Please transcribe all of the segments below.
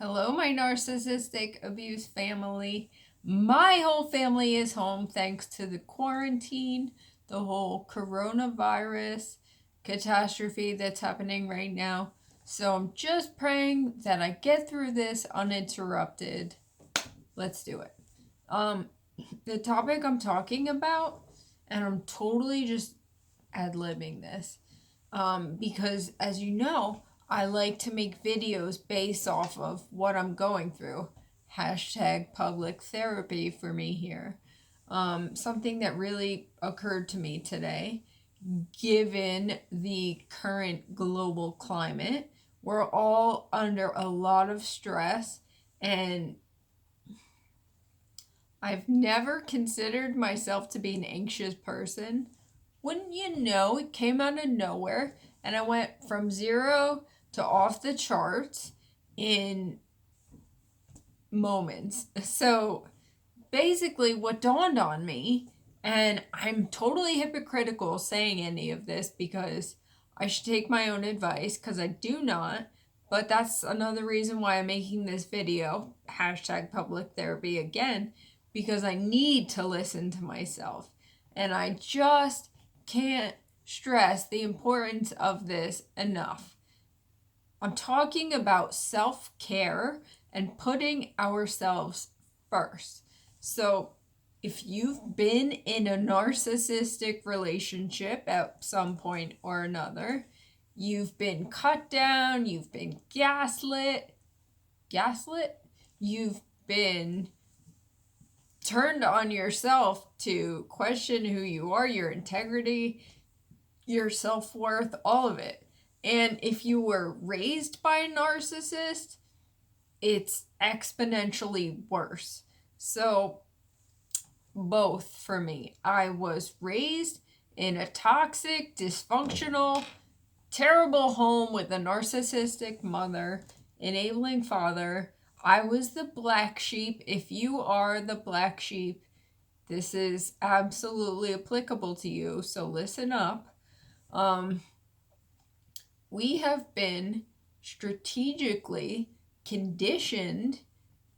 Hello, my narcissistic abuse family. My whole family is home thanks to the quarantine, the whole coronavirus catastrophe that's happening right now. So I'm just praying that I get through this uninterrupted. Let's do it. Um, the topic I'm talking about, and I'm totally just ad-libbing this, because as you know, I like to make videos based off of what I'm going through. Hashtag public therapy for me here. Something that really occurred to me today, given the current global climate, we're all under a lot of stress, and I've never considered myself to be an anxious person. Wouldn't you know, it came out of nowhere, and I went from zero to off the charts in moments. So basically, what dawned on me, and I'm totally hypocritical saying any of this because I should take my own advice because I do not, but that's another reason why I'm making this video, hashtag public therapy again, because I need to listen to myself. And I just can't stress the importance of this enough. I'm talking about self-care and putting ourselves first. So, if you've been in a narcissistic relationship at some point or another, you've been cut down, you've been gaslit, you've been turned on yourself to question who you are, your integrity, your self-worth, all of it. And if you were raised by a narcissist, it's exponentially worse. So, both for me. I was raised in a toxic, dysfunctional, terrible home with a narcissistic mother, enabling father. I was the black sheep. If you are the black sheep, this is absolutely applicable to you, so listen up. We have been strategically conditioned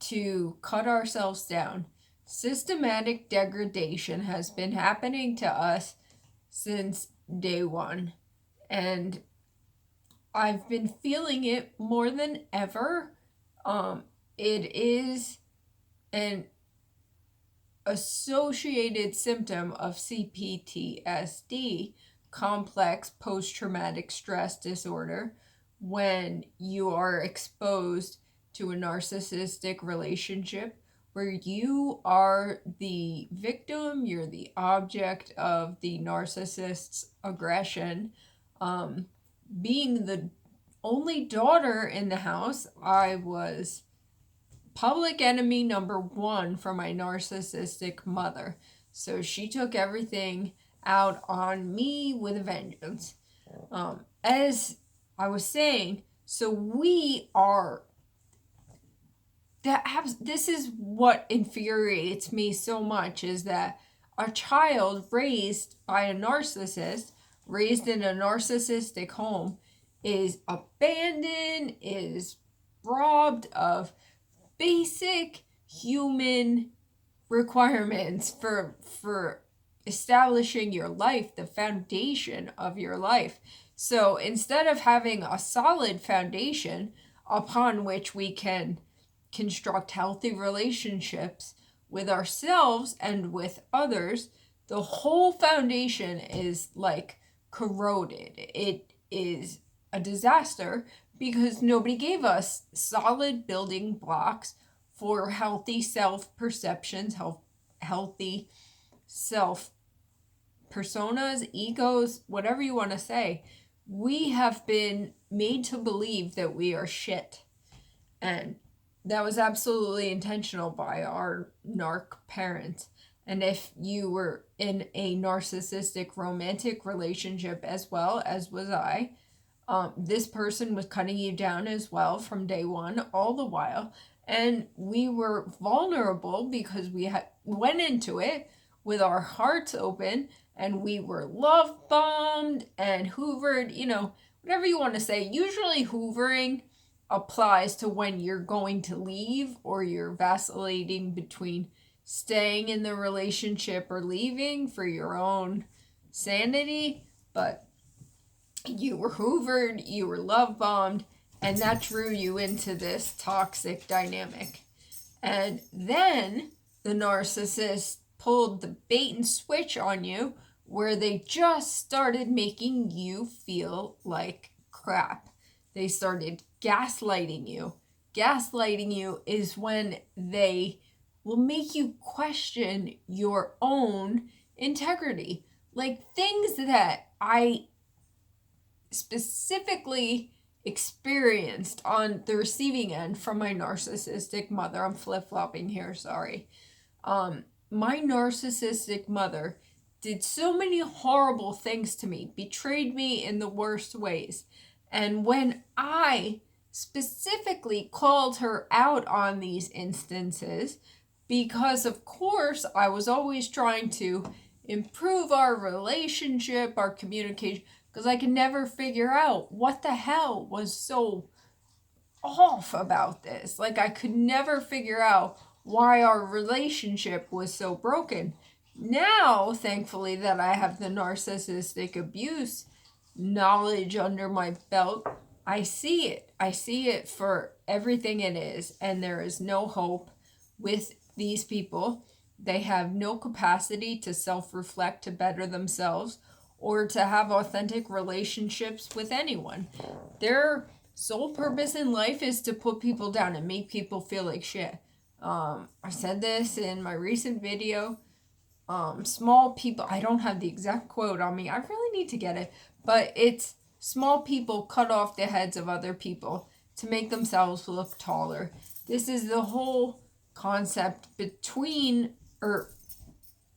to cut ourselves down. Systematic degradation has been happening to us since day one, and I've been feeling it more than ever. It is an associated symptom of CPTSD, complex post-traumatic stress disorder, when you are exposed to a narcissistic relationship where you are the victim, you're the object of the narcissist's aggression. Being the only daughter in the house, I was public enemy number one for my narcissistic mother. So she took everything out on me with a vengeance. As I was saying, so we are this is what infuriates me so much, is that a child raised by a narcissist, raised in a narcissistic home, is abandoned, is robbed of basic human requirements for establishing your life, the foundation of your life. So instead of having a solid foundation upon which we can construct healthy relationships with ourselves and with others, the whole foundation is like corroded. It is a disaster because nobody gave us solid building blocks for healthy self-perceptions, healthy self personas, egos, whatever you want to say. We have been made to believe that we are shit. And that was absolutely intentional by our narc parents. And if you were in a narcissistic romantic relationship as well, as was I, this person was cutting you down as well from day one, all the while. And we were vulnerable because we went into it with our hearts open, and we were love bombed and hoovered, whatever you want to say. Usually hoovering applies to when you're going to leave or you're vacillating between staying in the relationship or leaving for your own sanity. But you were hoovered, you were love bombed, and that drew you into this toxic dynamic. And then the narcissist pulled the bait and switch on you, where they just started making you feel like crap. They started gaslighting you. Gaslighting you is when they will make you question your own integrity. Like things that I specifically experienced on the receiving end from my narcissistic mother. I'm flip-flopping here, sorry. My narcissistic mother did so many horrible things to me, betrayed me in the worst ways. And when I specifically called her out on these instances, because of course I was always trying to improve our relationship, our communication, because I could never figure out what the hell was so off about this. Like, I could never figure out why our relationship was so broken. Now, thankfully, that I have the narcissistic abuse knowledge under my belt, I see it. I see it for everything it is, and there is no hope with these people. They have no capacity to self-reflect, to better themselves, or to have authentic relationships with anyone. Their sole purpose in life is to put people down and make people feel like shit. I said this in my recent video. Small people, I don't have the exact quote on me. I really need to get it. But it's small people cut off the heads of other people to make themselves look taller. This is the whole concept between or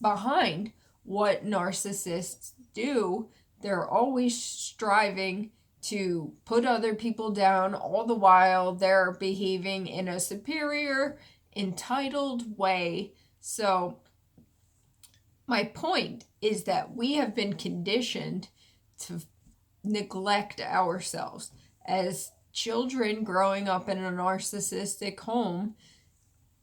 behind what narcissists do. They're always striving to put other people down, all the while they're behaving in a superior, entitled way. So my point is that we have been conditioned to neglect ourselves. As children growing up in a narcissistic home,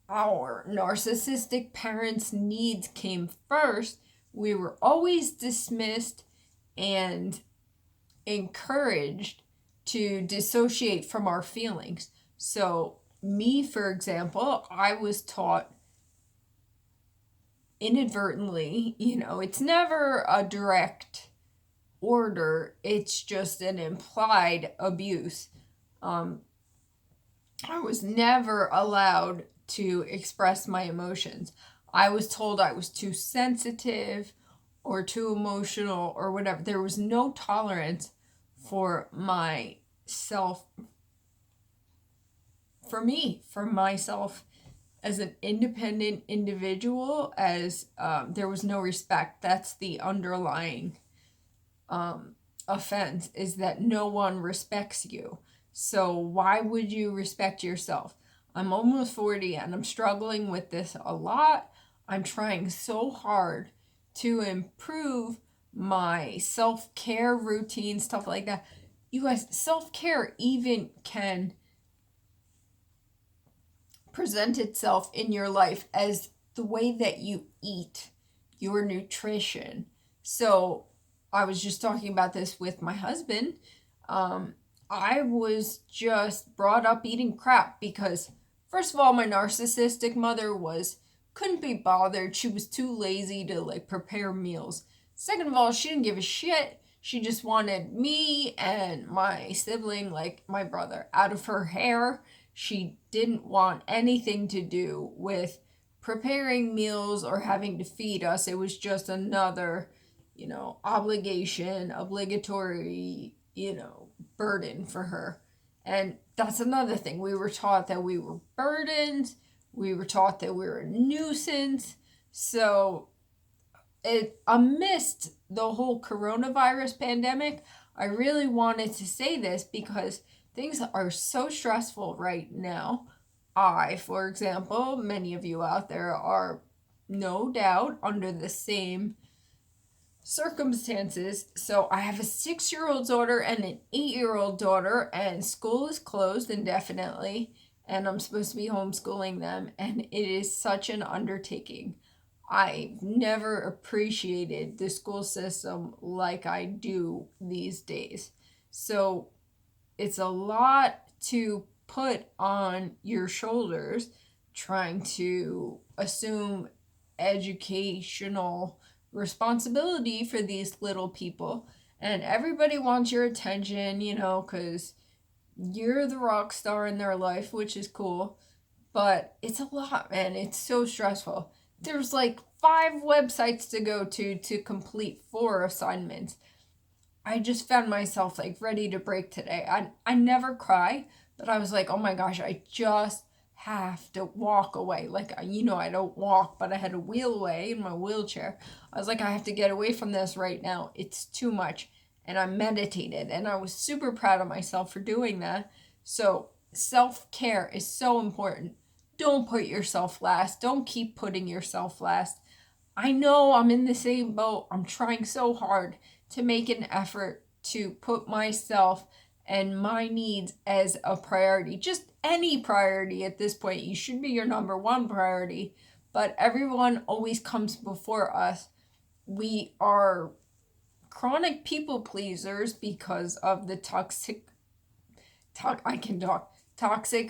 our narcissistic parents' needs came first. We were always dismissed and encouraged to dissociate from our feelings. So me, for example, I was taught inadvertently, it's never a direct order, it's just an implied abuse. I was never allowed to express my emotions. I was told I was too sensitive or too emotional or whatever. There was no tolerance for myself, for myself as an independent individual, as there was no respect. That's the underlying offense, is that no one respects you. So why would you respect yourself? I'm almost 40 and I'm struggling with this a lot. I'm trying so hard to improve my self-care routine, stuff like that. You guys, self-care even can present itself in your life as the way that you eat, your nutrition. So I was just talking about this with my husband. I was just brought up eating crap because, first of all, my narcissistic mother couldn't be bothered. She was too lazy to prepare meals. Second of all, she didn't give a shit. She just wanted me and my sibling, my brother, out of her hair. She didn't want anything to do with preparing meals or having to feed us. It was just another, obligatory, burden for her. And that's another thing. We were taught that we were burdens. We were taught that we were a nuisance. So amidst the whole coronavirus pandemic, I really wanted to say this because things are so stressful right now. For example, many of you out there are no doubt under the same circumstances. So I have a 6-year-old daughter and an 8-year-old daughter, and school is closed indefinitely, and I'm supposed to be homeschooling them, and it is such an undertaking. I've never appreciated the school system like I do these days. So it's a lot to put on your shoulders trying to assume educational responsibility for these little people. And everybody wants your attention, because you're the rock star in their life, which is cool. But it's a lot, man. It's so stressful. There's like 5 websites to go to complete 4 assignments. I just found myself like ready to break today. I never cry, but I was like, oh my gosh, I just have to walk away. Like, I don't walk, but I had to wheel away in my wheelchair. I was like, I have to get away from this right now. It's too much. And I meditated, and I was super proud of myself for doing that. So self-care is so important. Don't put yourself last. Don't keep putting yourself last. I know I'm in the same boat. I'm trying so hard to make an effort to put myself and my needs as a priority. Just any priority at this point. You should be your number one priority, but everyone always comes before us. We are chronic people pleasers because of the toxic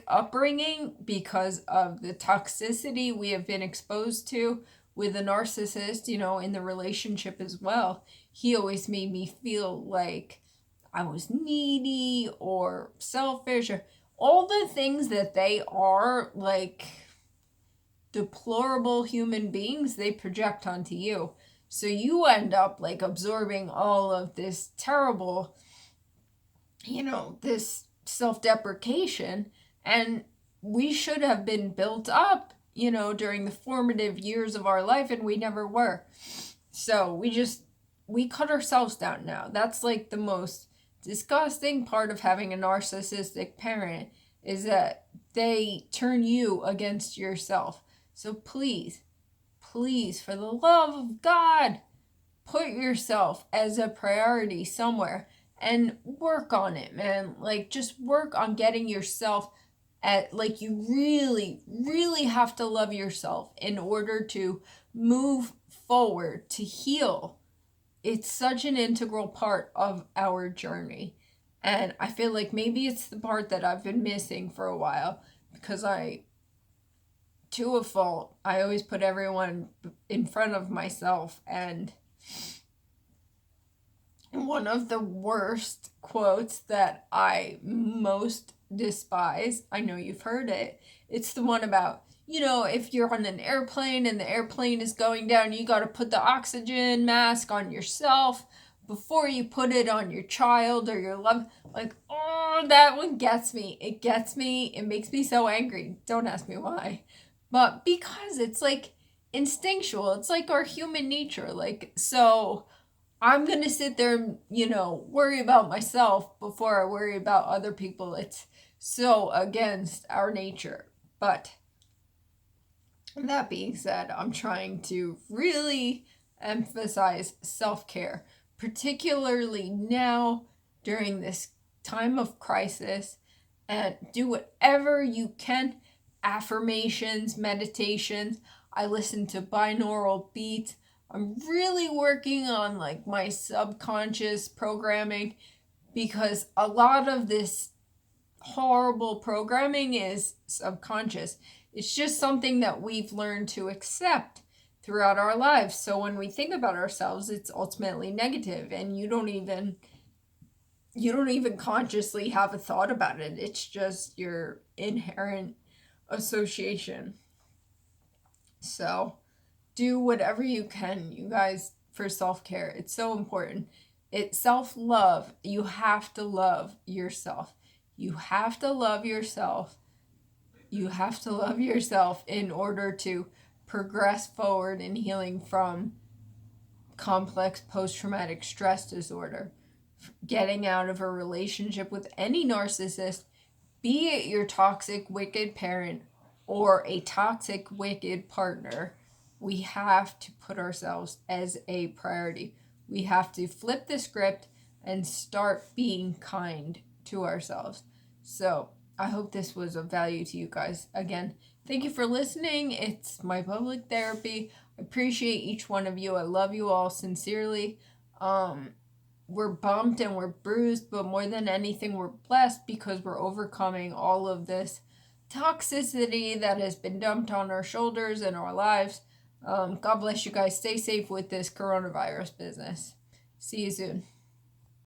upbringing, because of the toxicity we have been exposed to with a narcissist, in the relationship as well. He always made me feel like I was needy or selfish, or all the things that they are, like deplorable human beings, they project onto you. So you end up like absorbing all of this terrible, this self-deprecation, and we should have been built up, during the formative years of our life, and we never were. So we cut ourselves down now. That's like the most disgusting part of having a narcissistic parent, is that they turn you against yourself. So please, for the love of God, put yourself as a priority somewhere and work on it, man. Like, just work on getting yourself you really, really have to love yourself in order to move forward, to heal. It's such an integral part of our journey. And I feel like maybe it's the part that I've been missing for a while, because to a fault, I always put everyone in front of myself. And one of the worst quotes that I most despise, I know you've heard it, it's the one about, if you're on an airplane and the airplane is going down, you got to put the oxygen mask on yourself before you put it on your child or your loved. Like, oh, that one gets me. It gets me. It makes me so angry. Don't ask me why. But because it's like instinctual. It's like our human nature. Like, so I'm going to sit there and, worry about myself before I worry about other people. It's so against our nature. But that being said, I'm trying to really emphasize self-care, particularly now during this time of crisis, and do whatever you can. Affirmations, meditations. I listen to binaural beats. I'm really working on like my subconscious programming, because a lot of this horrible programming is subconscious. It's just something that we've learned to accept throughout our lives. So when we think about ourselves, it's ultimately negative, and you don't even consciously have a thought about it. It's just your inherent association. So do whatever you can, you guys, for self-care. It's so important. It's self-love. You have to love yourself. You have to love yourself. You have to love yourself in order to progress forward in healing from complex post-traumatic stress disorder. Getting out of a relationship with any narcissist, be it your toxic, wicked parent or a toxic, wicked partner, we have to put ourselves as a priority. We have to flip the script and start being kind to ourselves. So I hope this was of value to you guys. Again, thank you for listening. It's my public therapy. I appreciate each one of you. I love you all sincerely. We're bumped and we're bruised, but more than anything, we're blessed because we're overcoming all of this toxicity that has been dumped on our shoulders and our lives. God bless you guys. Stay safe with this coronavirus business. See you soon.